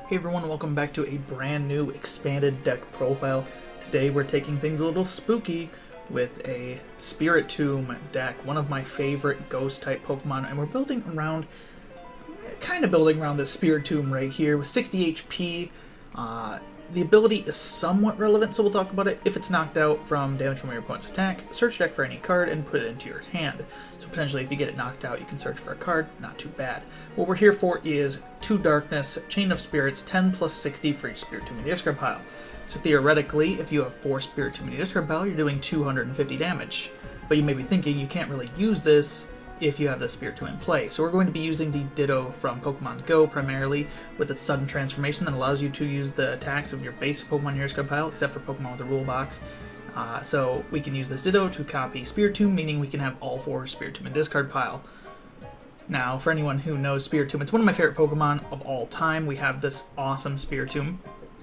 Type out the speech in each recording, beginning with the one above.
Hey everyone, welcome back to a brand new expanded deck profile. Today we're taking things a little spooky with a Spiritomb deck, one of my favorite ghost type Pokemon, and we're building around this Spiritomb right here with 60 HP. The ability is somewhat relevant, so we'll talk about it. If it's knocked out from damage from your opponent's attack, search deck for any card and put it into your hand. So potentially if you get it knocked out, you can search for a card, not too bad. What we're here for is 2 Darkness, Chain of Spirits, 10 plus 60 for each Spiritomb in the discard pile. So theoretically, if you have 4 Spiritomb in your discard pile, you're doing 250 damage. But you may be thinking you can't really use this if you have the Spiritomb in play. So we're going to be using the Ditto from Pokemon Go primarily with its sudden transformation that allows you to use the attacks of your basic Pokemon in your discard pile, except for Pokemon with a rule box. So we can use this Ditto to copy Spiritomb, meaning we can have all 4 Spiritomb in discard pile. Now, for anyone who knows Spiritomb, it's one of my favorite Pokemon of all time. We have this awesome Spiritomb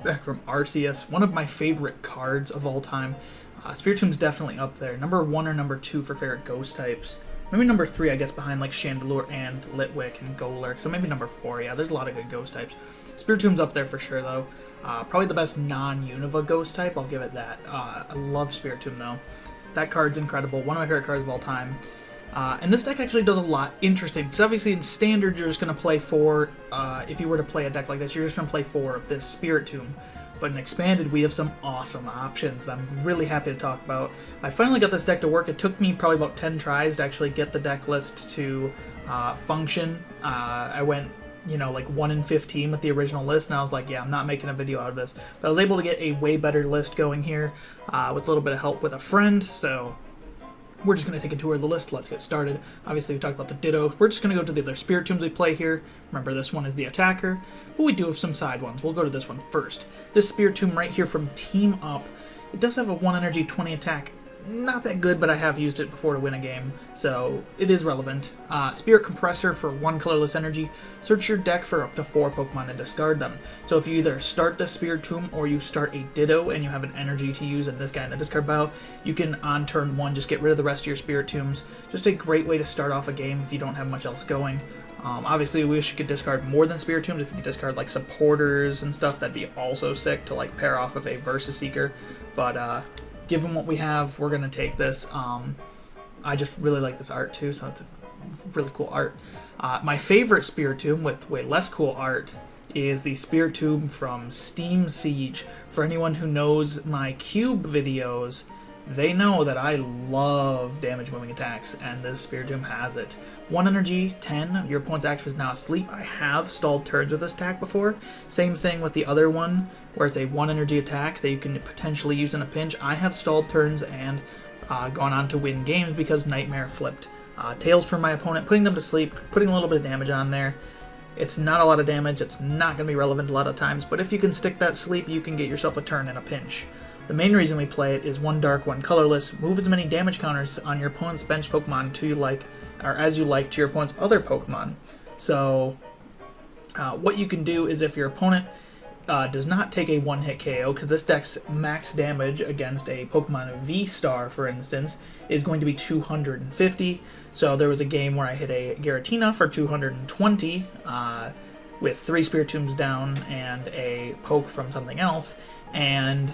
back from Arceus, one of my favorite cards of all time. Spiritomb's definitely up there, number 1 or number 2 for favorite ghost types. Maybe number 3, I guess, behind like Chandelure and Litwick and Golurk. So maybe number 4, yeah, there's a lot of good ghost types. Spiritomb's up there for sure, though. Probably the best non-Unova ghost type, I'll give it that. I love Spiritomb, though. That card's incredible, one of my favorite cards of all time. And this deck actually does a lot interesting, because obviously in Standard you're just going to play 4, if you were to play a deck like this, you're just going to play 4 of this Spiritomb. But in Expanded, we have some awesome options that I'm really happy to talk about. I finally got this deck to work. It took me probably about 10 tries to actually get the deck list to function. I went, like 1 in 15 with the original list, and I was like, yeah, I'm not making a video out of this. But I was able to get a way better list going here with a little bit of help with a friend, so we're just going to take a tour of the list. Let's get started. Obviously, we talked about the Ditto. We're just going to go to the other Spiritombs we play here. Remember, this one is the attacker, but we do have some side ones. We'll go to this one first. This Spiritomb right here from Team Up. It does have a 1 energy, 20 attack. Not that good, but I have used it before to win a game, so it is relevant. Spirit Compressor for 1 colorless energy. Search your deck for up to 4 Pokemon and discard them. So if you either start the Spiritomb or you start a Ditto and you have an energy to use and this guy in the discard pile, you can on turn 1 just get rid of the rest of your Spiritombs. Just a great way to start off a game if you don't have much else going. Obviously, we wish you could discard more than Spiritombs. If you could discard like supporters and stuff, that'd be also sick to like pair off with a Versus Seeker. But given what we have, we're gonna take this. I just really like this art too, so it's a really cool art. My favorite Spiritomb with way less cool art is the Spiritomb from Steam Siege. For anyone who knows my Cube videos, they know that I love damage moving attacks, and this Spiritomb has it. 1 energy, 10, your opponent's active is now asleep. I have stalled turns with this attack before. Same thing with the other one, where it's a 1 energy attack that you can potentially use in a pinch. I have stalled turns and gone on to win games because Nightmare flipped tails for my opponent, putting them to sleep, putting a little bit of damage on there. It's not a lot of damage, it's not going to be relevant a lot of times, but if you can stick that sleep, you can get yourself a turn in a pinch. The main reason we play it is 1 dark, 1 colorless. Move as many damage counters on your opponent's bench Pokemon as you like to your opponent's other Pokemon. So what you can do is if your opponent does not take a 1-hit KO, because this deck's max damage against a Pokemon V-Star, for instance, is going to be 250. So there was a game where I hit a Giratina for 220 with 3 Spiritombs down and a poke from something else, and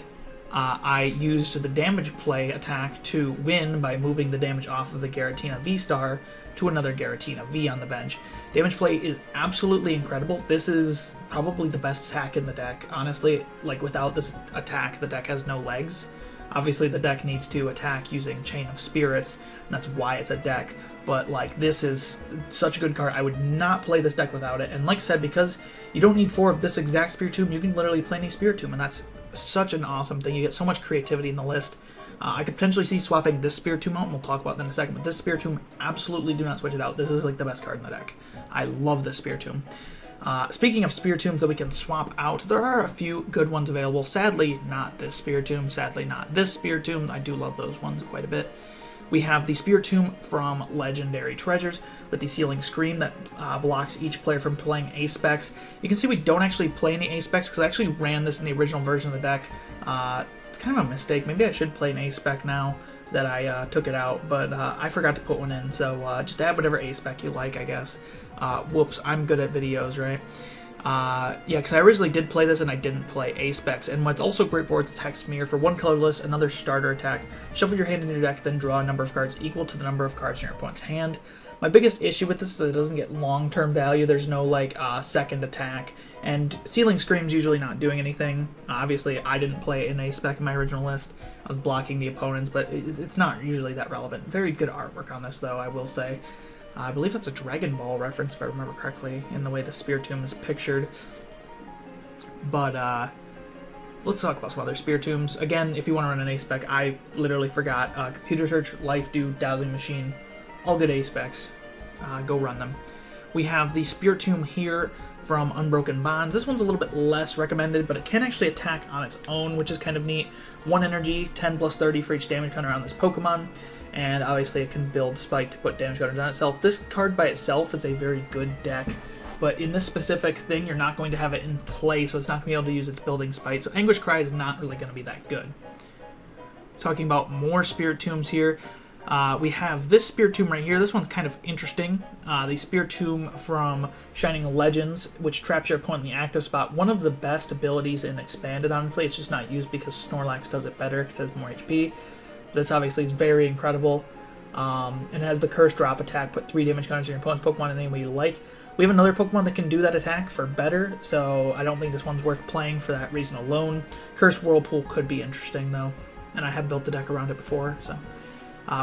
I used the damage play attack to win by moving the damage off of the Giratina V-Star to another Giratina V on the bench. Damage play is absolutely incredible. This is probably the best attack in the deck. Honestly, like without this attack, the deck has no legs. Obviously, the deck needs to attack using Chain of Spirits, and that's why it's a deck. But like, this is such a good card. I would not play this deck without it. And like I said, because you don't need 4 of this exact Spiritomb, you can literally play any Spiritomb, and that's such an awesome thing. You get so much creativity in the list. I could potentially see swapping this Spiritomb out, and we'll talk about that in a second, but this Spiritomb, absolutely do not switch it out. This is like the best card in the deck. I love this Spiritomb. Speaking of Spiritombs that we can swap out, there are a few good ones available. Sadly, not this Spiritomb. Sadly, not this Spiritomb. I do love those ones quite a bit. We have the Spiritomb from Legendary Treasures with the Sealing Screen that blocks each player from playing A-Specs. You can see we don't actually play any A-Specs because I actually ran this in the original version of the deck. It's kind of a mistake. Maybe I should play an A-Spec now that I took it out, but I forgot to put one in, so just add whatever A-Spec you like, I guess. Whoops, I'm good at videos, right? Yeah, because I originally did play this and I didn't play A-Specs, and what's also great for it's attack smear. For one colorless, another starter attack, shuffle your hand in your deck, then draw a number of cards equal to the number of cards in your opponent's hand. My biggest issue with this is that it doesn't get long-term value. There's no, like, second attack, and Sealing Scream's usually not doing anything. Obviously, I didn't play an A-Spec in my original list. I was blocking the opponents, but it's not usually that relevant. Very good artwork on this, though, I will say. I believe that's a Dragon Ball reference, if I remember correctly, in the way the Spiritomb is pictured. But, let's talk about some other Spiritombs. Again, if you want to run an A-Spec, I literally forgot. Computer Search, Life Dew, Dowsing Machine, all good A-Specs. Go run them. We have the Spiritomb here from Unbroken Bonds. This one's a little bit less recommended, but it can actually attack on its own, which is kind of neat. 1 energy, 10 plus 30 for each damage counter on this Pokemon. And obviously it can build Spike to put damage counters on itself. This card by itself is a very good deck, but in this specific thing, you're not going to have it in play, so it's not going to be able to use its building Spike. So Anguish Cry is not really going to be that good. Talking about more Spiritombs here, we have this Spiritomb right here. This one's kind of interesting. The Spiritomb from Shining Legends, which traps your opponent in the active spot. One of the best abilities in Expanded, honestly. It's just not used because Snorlax does it better because it has more HP. This obviously is very incredible. It has the Curse Drop attack, put 3 damage counters on your opponent's Pokemon in any way you like. We have another Pokemon that can do that attack for better, so I don't think this one's worth playing for that reason alone. Curse Whirlpool could be interesting, though, and I have built the deck around it before. So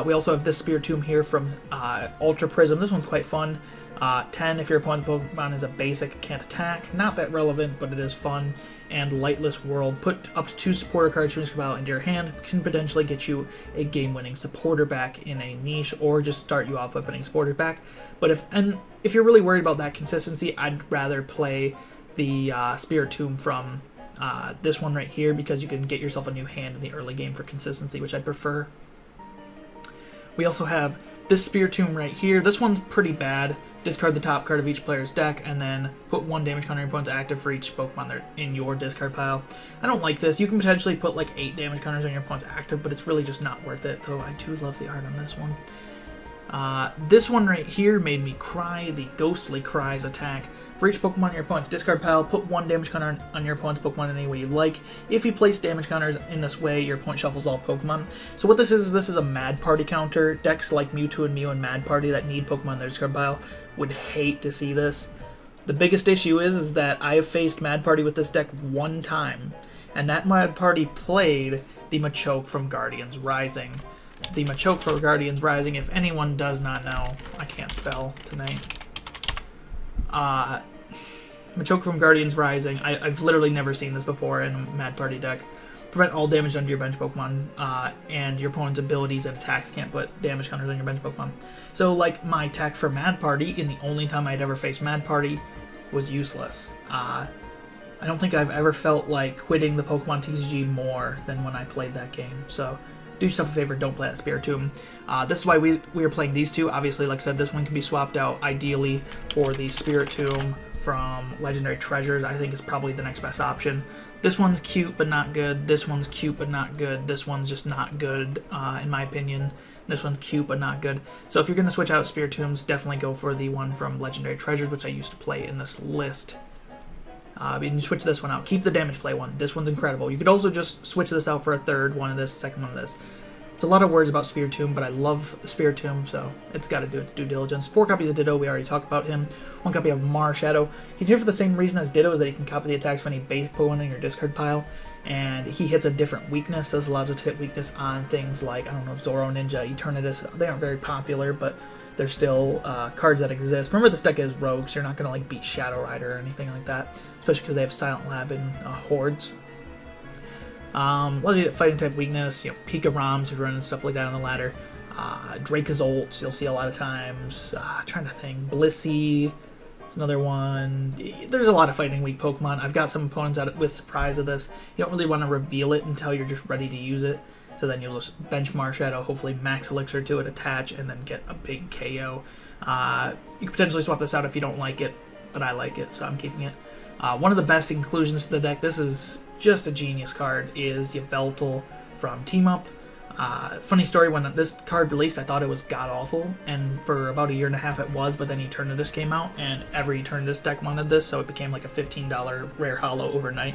we also have this Spiritomb here from Ultra Prism. This one's quite fun. 10 if your opponent's Pokemon is a basic, can't attack. Not that relevant, but it is fun. And Lightless World. Put up to 2 supporter cards from your pile into your hand. Can potentially get you a game-winning supporter back in a niche, or just start you off by putting supporter back. But if you're really worried about that consistency, I'd rather play the Spiritomb from this one right here, because you can get yourself a new hand in the early game for consistency, which I prefer. We also have this Spiritomb right here. This one's pretty bad. Discard the top card of each player's deck, and then put 1 damage counter on your opponent's active for each Pokemon that are in your discard pile. I don't like this. You can potentially put like 8 damage counters on your opponent's active, but it's really just not worth it, though I do love the art on this one. This one right here made me cry. The Ghostly Cries attack. For each Pokemon in your opponent's discard pile, put 1 damage counter on your opponent's Pokemon in any way you like. If you place damage counters in this way, your opponent shuffles all Pokemon. So what this is a Mad Party counter. Decks like Mewtwo and Mew and Mad Party that need Pokemon in their discard pile would hate to see this. The biggest issue is that I have faced Mad Party with this deck 1 time, and that Mad Party played the Machoke from Guardians Rising. The Machoke from Guardians Rising, if anyone does not know, I can't spell tonight. Machoke from Guardians Rising, I've literally never seen this before in a Mad Party deck. Prevent all damage done to your bench Pokemon, and your opponent's abilities and attacks can't put damage counters on your bench Pokemon. So, like, my attack for Mad Party, in the only time I'd ever faced Mad Party, was useless. I don't think I've ever felt like quitting the Pokemon TCG more than when I played that game. So, do yourself a favor, don't play that Spiritomb. This is why we are playing these two. Obviously, like I said, this one can be swapped out ideally for the Spiritomb from Legendary Treasures. I think it's probably the next best option. This one's cute but not good. This one's cute but not good. This one's just not good, in my opinion. This one's cute but not good. So if you're going to switch out Spiritombs, definitely go for the one from Legendary Treasures, which I used to play in this list. You can switch this one out. Keep the damage play one. This one's incredible. You could also just switch this out for a third one of this, second one of this. It's a lot of words about Spiritomb, but I love Spiritomb, so it's got to do its due diligence. 4 copies of Ditto, we already talked about him. 1 copy of Marshadow. He's here for the same reason as Ditto, is that he can copy the attacks from any base Pokemon in your discard pile, and he hits a different weakness. This allows it to hit weakness on things like, I don't know, Zoro Ninja, Eternatus. They aren't very popular, but they're still cards that exist. Remember, this deck is rogue, so you're not going to like beat Shadow Rider or anything like that, especially because they have Silent Lab and Hordes. Let's get fighting type weakness, Pika Roms if you're running stuff like that on the ladder. Dracozolt, you'll see a lot of times. Trying to think. Blissey is another one. There's a lot of fighting weak Pokemon. I've got some opponents out with Surprise of this. You don't really want to reveal it until you're just ready to use it. So then you'll just bench Marshadow, hopefully Max Elixir to it, attach, and then get a big KO. You could potentially swap this out if you don't like it, but I like it, so I'm keeping it. One of the best inclusions to the deck, this is just a genius card, is Yveltal from Team Up. Funny story, when this card released, I thought it was god-awful, and for about a year and a half it was, but then Eternatus came out, and every Eternatus deck wanted this, so it became like a $15 rare holo overnight.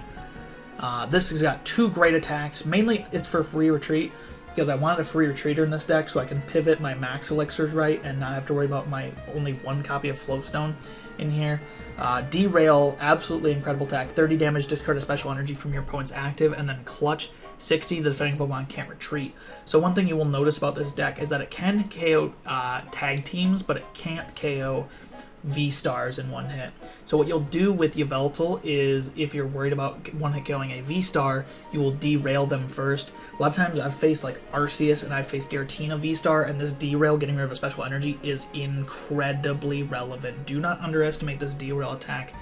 This has got 2 great attacks. Mainly, it's for free retreat, because I wanted a free retreater in this deck so I can pivot my Max Elixirs right and not have to worry about my only 1 copy of Float Stone in here. Derail, absolutely incredible attack. 30 damage, discard a special energy from your opponent's active, and then Clutch, 60, the defending Pokemon can't retreat. So one thing you will notice about this deck is that it can KO tag teams, but it can't KO V-Stars in one hit. So what you'll do with Yveltal is, if you're worried about one-hit killing a V-Star, you will derail them first. A lot of times I've faced like Arceus and I've faced Giratina V-Star, and this derail, getting rid of a special energy, is incredibly relevant. Do not underestimate this derail attack.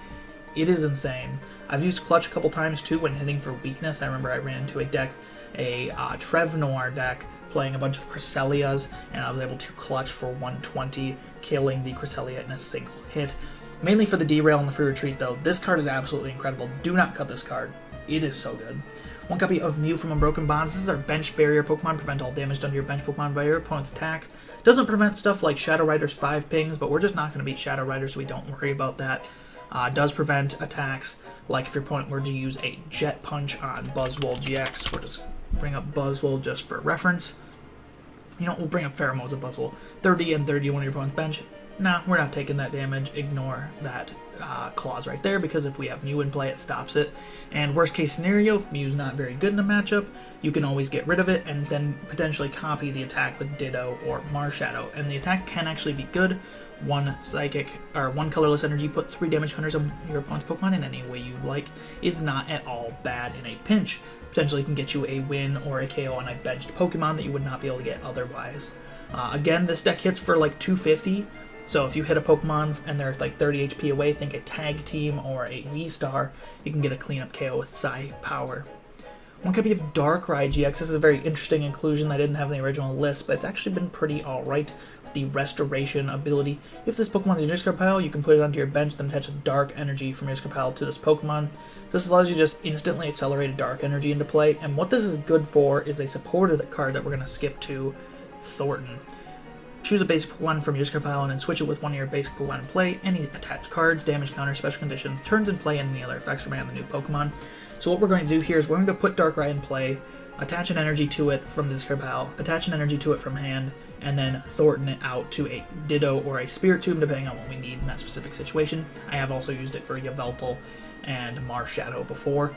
It is insane. I've used Clutch a couple times too when hitting for weakness. I remember I ran into a deck, a Trevnoir deck, playing a bunch of Cresselias, and I was able to Clutch for 120, killing the Cresselia in a single hit. Mainly for the derail and the free retreat though. This card is absolutely incredible. Do not cut this card. It is so good. 1 copy of Mew from Unbroken Bonds. This is our bench barrier Pokemon. Prevent all damage done to your bench Pokemon by your opponent's attacks. Doesn't prevent stuff like Shadow Rider's 5 pings, but we're just not going to beat Shadow Rider, so we don't worry about that. Does prevent attacks like if your opponent were to use a Jet Punch on Buzzwole GX. We'll just bring up Buzzwole just for reference. You know, we'll bring up Pheromosa Buzzwole. 30 and 30 on your opponent's bench. Nah, we're not taking that damage. Ignore that clause right there, because if we have Mew in play, it stops it. And worst case scenario, if Mew's not very good in a matchup, you can always get rid of it and then potentially copy the attack with Ditto or Marshadow. And the attack can actually be good. 1 psychic or 1 colorless energy, put 3 damage counters on your opponent's Pokemon in any way you like, is not at all bad in a pinch. Potentially can get you a win or a KO on a benched Pokemon that you would not be able to get otherwise. Again, this deck hits for like 250, so if you hit a Pokemon and they're like 30 HP away, think a Tag Team or a V-Star, you can get a cleanup KO with Psi Power. 1 copy of Darkrai-GX. This is a very interesting inclusion I didn't have in the original list, but it's actually been pretty alright. The Restoration ability. If this Pokemon is in your discard pile, you can put it onto your bench, then attach a Dark Energy from your discard pile to this Pokemon. This allows you to just instantly accelerate a Dark Energy into play, and what this is good for is a supporter card that we're going to skip to, Thorton. Choose a basic Pokemon from your discard pile and then switch it with one of your basic Pokemon in play. Any attached cards, damage counter, special conditions, turns in play, and any other effects remain on the new Pokemon. So what we're going to do here is we're going to put Darkrai in play, attach an energy to it from the discard pile, attach an energy to it from hand, and then Thorton it out to a Ditto or a Spiritomb, depending on what we need in that specific situation. I have also used it for Yveltal and Marshadow before.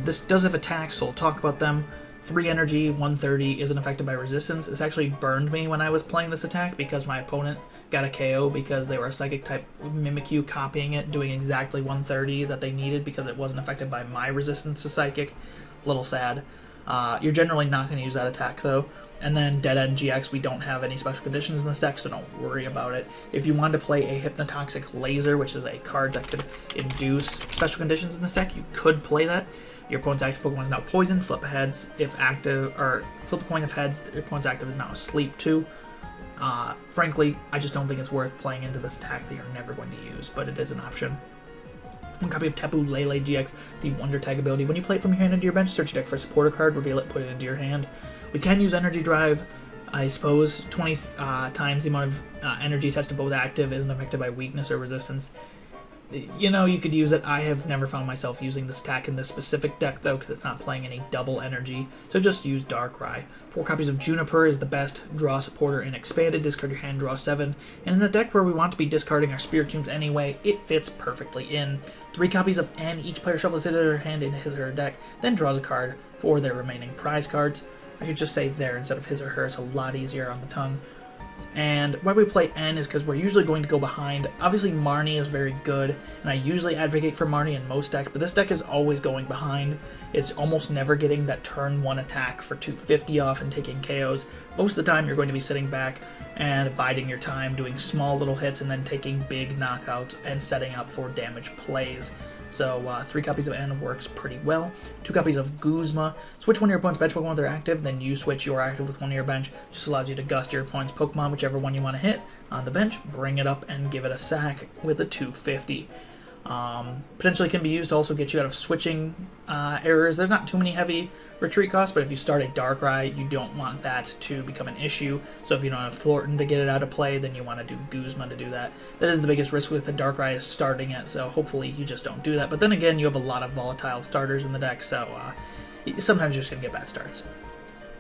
This does have attacks, so we'll talk about them. 3 energy, 130, isn't affected by resistance. This actually burned me when I was playing this attack because my opponent got a KO because they were a Psychic type Mimikyu copying it, doing exactly 130 that they needed because it wasn't affected by my resistance to Psychic. A little sad. You're generally not going to use that attack though. And then Dead End GX, we don't have any special conditions in this deck, so don't worry about it. If you wanted to play a Hypnotoxic Laser, which is a card that could induce special conditions in this deck, you could play that. Your opponent's active Pokemon is now poisoned. Flip a heads if active, or flip a coin if heads. Your opponent's active is now asleep too. Frankly, I just don't think it's worth playing into this attack that you're never going to use, but it is an option. 1 copy of Tapu Lele-GX, the Wonder Tag ability. When you play it from your hand into your bench, search your deck for a supporter card, reveal it, put it into your hand. We can use Energy Drive, I suppose. 20 times the amount of energy attached to both active isn't affected by weakness or resistance. You know, you could use it. I have never found myself using this attack in this specific deck, though, because it's not playing any double energy, so just use Darkrai. 4 copies of Juniper is the best draw supporter in Expanded. Discard your hand, draw 7. And in a deck where we want to be discarding our Spiritombs anyway, it fits perfectly in. 3 copies of N. Each player shuffles his or her hand into his or her deck, then draws a card for their remaining prize cards. I should just say there instead of his or her. It's a lot easier on the tongue. And why we play N is because we're usually going to go behind. Obviously, Marnie is very good, and I usually advocate for Marnie in most decks, but this deck is always going behind. It's almost never getting that turn 1 attack for 250 off and taking KOs. Most of the time, you're going to be sitting back and biding your time, doing small little hits, and then taking big knockouts and setting up for damage plays. So 3 copies of N works pretty well. 2 copies of Guzma. Switch one of your opponent's bench Pokemon when they're active, then you switch your active with one of your bench. Just allows you to gust your opponent's Pokemon, whichever one you want to hit, on the bench, bring it up and give it a sack with a 250. Potentially can be used to also get you out of switching errors. There's not too many heavy retreat costs, but if you start a Darkrai, you don't want that to become an issue. So if you don't have Thorton to get it out of play, then you want to do Guzma to do that. That is the biggest risk with the Darkrai, is starting it, so hopefully you just don't do that. But then again, you have a lot of volatile starters in the deck, so sometimes you're just going to get bad starts.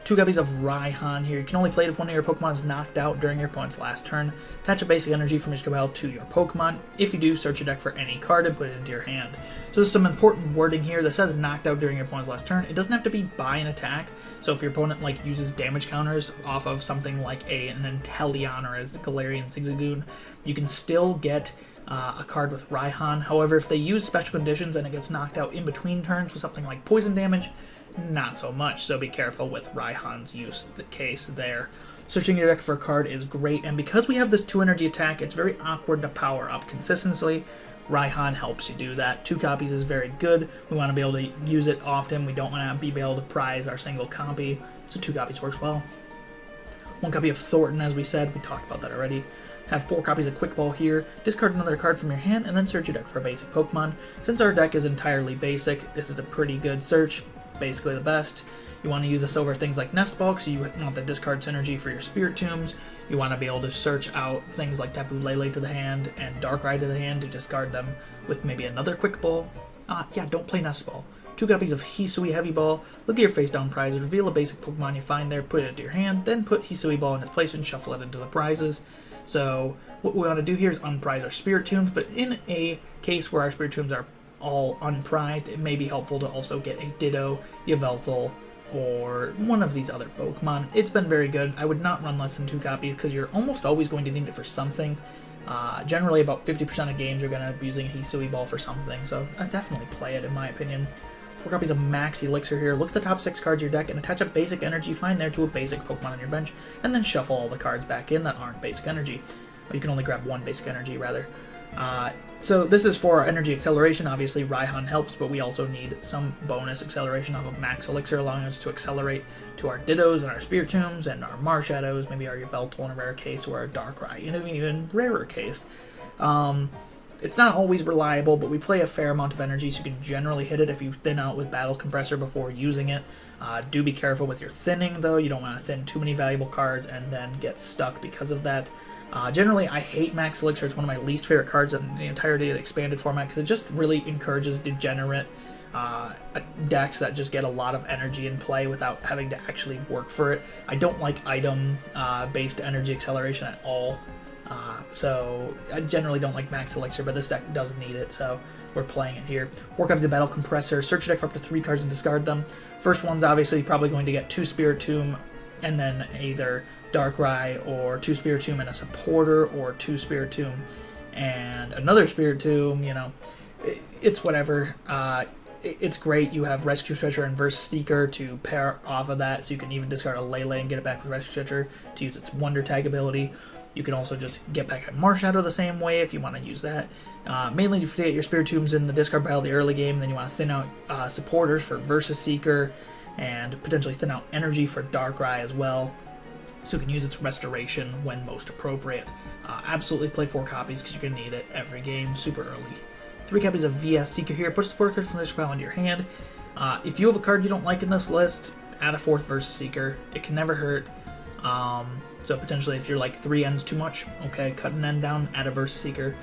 2 copies of Raihan here. You can only play it if one of your Pokemon is knocked out during your opponent's last turn. Attach a basic energy from your Squirtle to your Pokemon. If you do, search your deck for any card and put it into your hand. So there's some important wording here that says knocked out during your opponent's last turn. It doesn't have to be by an attack. So if your opponent uses damage counters off of something like an Inteleon or a Galarian Zigzagoon, you can still get a card with Raihan. However, if they use special conditions and it gets knocked out in between turns with something like poison damage, not so much, so be careful with Raihan's case there. Searching your deck for a card is great, and because we have this 2 energy attack, it's very awkward to power up consistently. Raihan helps you do that. 2 copies is very good. We want to be able to use it often. We don't want to be able to prize our single copy, so 2 copies works well. 1 copy of Thorton, as we said. We talked about that already. Have 4 copies of Quick Ball here. Discard another card from your hand, and then search your deck for a basic Pokemon. Since our deck is entirely basic, this is a pretty good search. Basically the best. You want to use this over things like Nest Ball, so you want the discard synergy for your Spiritombs. You want to be able to search out things like Tapu Lele to the hand and Darkrai to the hand to discard them with maybe another Quick Ball. Yeah, don't play Nest Ball. 2 copies of Hisuian Heavy Ball. Look at your face down prizes, reveal a basic Pokemon you find there, put it into your hand, then put Hisuian Ball in its place and shuffle it into the prizes. So what we want to do here is unprize our Spiritombs, but in a case where our Spiritombs are all unprized, it may be helpful to also get a Ditto, Yveltal, or one of these other Pokemon. It's been very good. I would not run less than 2 copies because you're almost always going to need it for something. Generally, about 50% of games you're going to be using Hisuian Ball for something, so I definitely play it in my opinion. 4 copies of Max Elixir here. Look at the top 6 cards of your deck and attach a basic energy find there to a basic Pokemon on your bench, and then shuffle all the cards back in that aren't basic energy. Well, you can only grab 1 basic energy, rather. So this is for our energy acceleration. Obviously Raihan helps, but we also need some bonus acceleration off of Max Elixir, allowing us to accelerate to our Dittos and our Spiritombs and our Marshadows, maybe our Yveltal in a rare case, or our Darkrai in an even rarer case. It's not always reliable, but we play a fair amount of energy, so you can generally hit it if you thin out with Battle Compressor before using it. Do be careful with your thinning, though. You don't want to thin too many valuable cards and then get stuck because of that. Generally, I hate Max Elixir. It's one of my least favorite cards in the entirety of the expanded format because it just really encourages degenerate decks that just get a lot of energy in play without having to actually work for it. I don't like item-based energy acceleration at all. So I generally don't like Max Elixir, but this deck does need it, so we're playing it here. 4 copies of Battle Compressor. Search your deck for up to 3 cards and discard them. First one's obviously probably going to get 2 Spiritomb and then either Darkrai, or 2 Spiritomb and a supporter, or 2 Spiritomb and another Spiritomb. You know, it's whatever. It's great. You have Rescue Stretcher and Seeker to pair off of that, so you can even discard a Lele and get it back with Rescue Stretcher to use its Wonder Tag ability. You can also just get back at Marshadow the same way if you want to use that. Mainly if you get your Spiritombs in the discard pile of the early game, then you want to thin out supporters for Versus Seeker, and potentially thin out energy for Darkrai as well, so you can use its restoration when most appropriate. Absolutely play 4 copies because you're going to need it every game super early. 3 copies of VS Seeker here. Put a support card from this pile into your hand. If you have a card you don't like in this list, add a 4th Versus Seeker. It can never hurt. So potentially if you're like 3 ends too much, okay, cut an end down, add a Versus Seeker.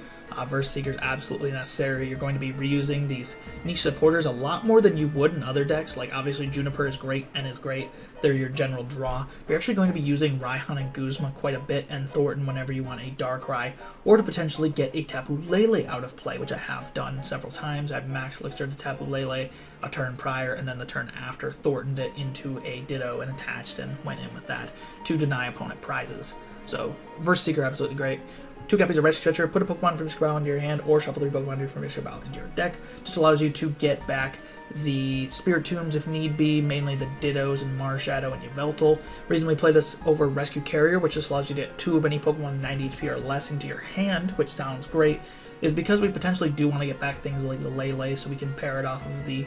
Versus Seeker is absolutely necessary. You're going to be reusing these niche supporters a lot more than you would in other decks. Like obviously Juniper is great and is great. They're your general draw. But you're actually going to be using Raihan and Guzma quite a bit, and Thorton whenever you want a Darkrai, or to potentially get a Tapu Lele out of play, which I have done several times. I had Max Elixir to Tapu Lele a turn prior, and then the turn after Thortoned it into a Ditto and attached and went in with that to deny opponent prizes. So Versus Seeker, absolutely great. 2 copies of Rescue Stretcher. Put a Pokemon from your Squirtle into your hand, or shuffle 3 Pokemon from your Squirtle into your deck. Just allows you to get back the Spiritombs if need be, mainly the Dittos and Marshadow and Yveltal. Reason we play this over Rescue Carrier, which just allows you to get 2 of any Pokemon 90 HP or less into your hand, which sounds great, is because we potentially do want to get back things like the Lele, so we can pair it off of the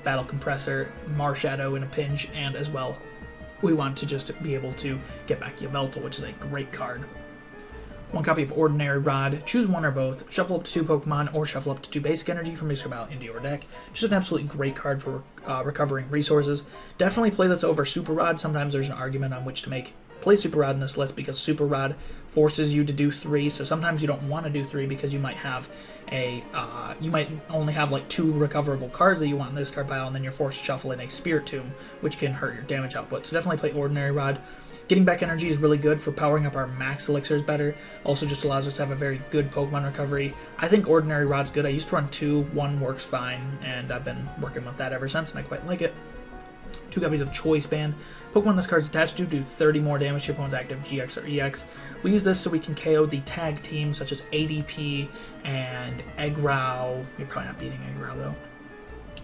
Battle Compressor, Marshadow in a pinch, and as well, we want to just be able to get back Yveltal, which is a great card. 1 copy of Ordinary Rod, choose one or both, shuffle up to 2 Pokemon, or shuffle up to 2 basic energy from your Scout into your deck. Just an absolutely great card for recovering resources. Definitely play this over Super Rod. Sometimes there's an argument on which to play Super Rod in this list because Super Rod forces you to do 3, so sometimes you don't want to do 3 because you might have you might only have like 2 recoverable cards that you want in this card pile, and then you're forced to shuffle in a Spiritomb, which can hurt your damage output. So definitely play Ordinary Rod. Getting back energy is really good for powering up our Max Elixirs better. Also just allows us to have a very good Pokemon recovery. I think Ordinary Rod's good. I used to run 2, 1 works fine, and I've been working with that ever since, and I quite like it. 2 copies of Choice Band. Pokemon this card's attached to do 30 more damage to your opponent's active GX or EX. We use this so we can KO the tag teams such as ADP and Eggrow. You're probably not beating Eggrow though.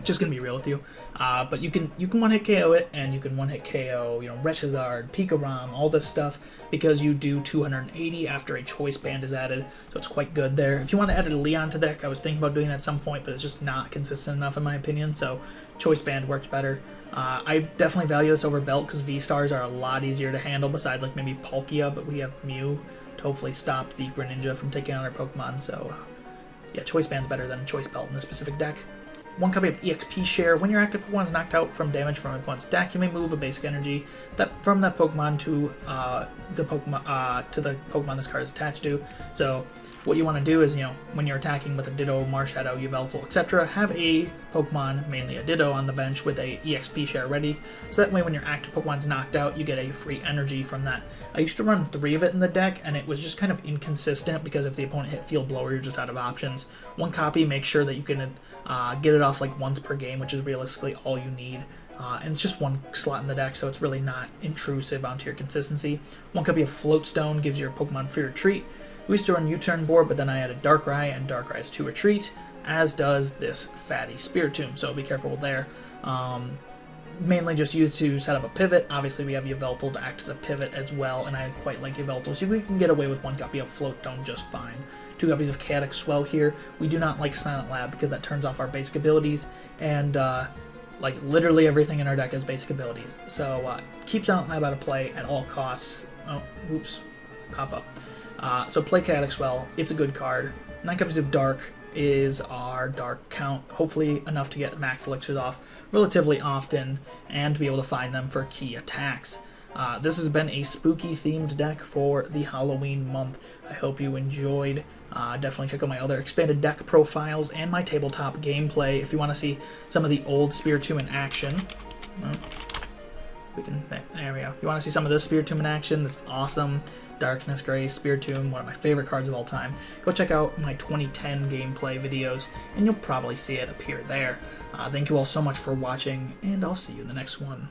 Just gonna be real with you. But you can one-hit KO it, and you can one-hit KO, you know, Reshazard, Pikarom, all this stuff, because you do 280 after a Choice Band is added, so it's quite good there. If you want to add a Leon to the deck, I was thinking about doing that at some point, but it's just not consistent enough in my opinion, so Choice Band works better. I definitely value this over Belt because V-Stars are a lot easier to handle besides like maybe Palkia, but we have Mew to hopefully stop the Greninja from taking on our Pokemon, so yeah, Choice Band's better than Choice Belt in this specific deck. 1 copy of EXP Share. When your active Pokemon is knocked out from damage from an opponent's deck, you may move a basic energy from that Pokemon to the Pokemon this card is attached to. So what you want to do is, you know, when you're attacking with a Ditto, Marshadow, Yveltal, etc., have a Pokemon, mainly a Ditto, on the bench with a EXP Share ready. So that way when your active Pokemon's knocked out, you get a free energy from that. I used to run 3 of it in the deck, and it was just kind of inconsistent because if the opponent hit Field Blower, you're just out of options. 1 copy, make sure that you can get it off like once per game, which is realistically all you need. And it's just 1 slot in the deck, so it's really not intrusive onto your consistency. 1 copy of Float Stone gives your Pokemon free retreat. We used to run U-Turn board, but then I added Darkrai, and Darkrai is 2 retreat, as does this fatty Spiritomb, so be careful there. Mainly just used to set up a pivot. Obviously we have Yveltal to act as a pivot as well, and I quite like Yveltal, so we can get away with 1 copy of Float Stone just fine. 2 copies of Chaotic Swell here. We do not like Silent Lab because that turns off our basic abilities, and like literally everything in our deck has basic abilities. So keep Silent Lab out of play at all costs. Oh, oops, pop up. So play Chaotic Swell. It's a good card. 9 copies of Dark is our Dark count, hopefully enough to get Max Elixirs off relatively often and to be able to find them for key attacks. This has been a spooky themed deck for the Halloween month. I hope you enjoyed. Definitely check out my other expanded deck profiles and my tabletop gameplay if you want to see some of the old Spiritomb in action. There we go. If you want to see some of this Spiritomb in action, this awesome Darkness Gray Spiritomb, one of my favorite cards of all time, go check out my 2010 gameplay videos, and you'll probably see it appear there. Thank you all so much for watching, and I'll see you in the next one.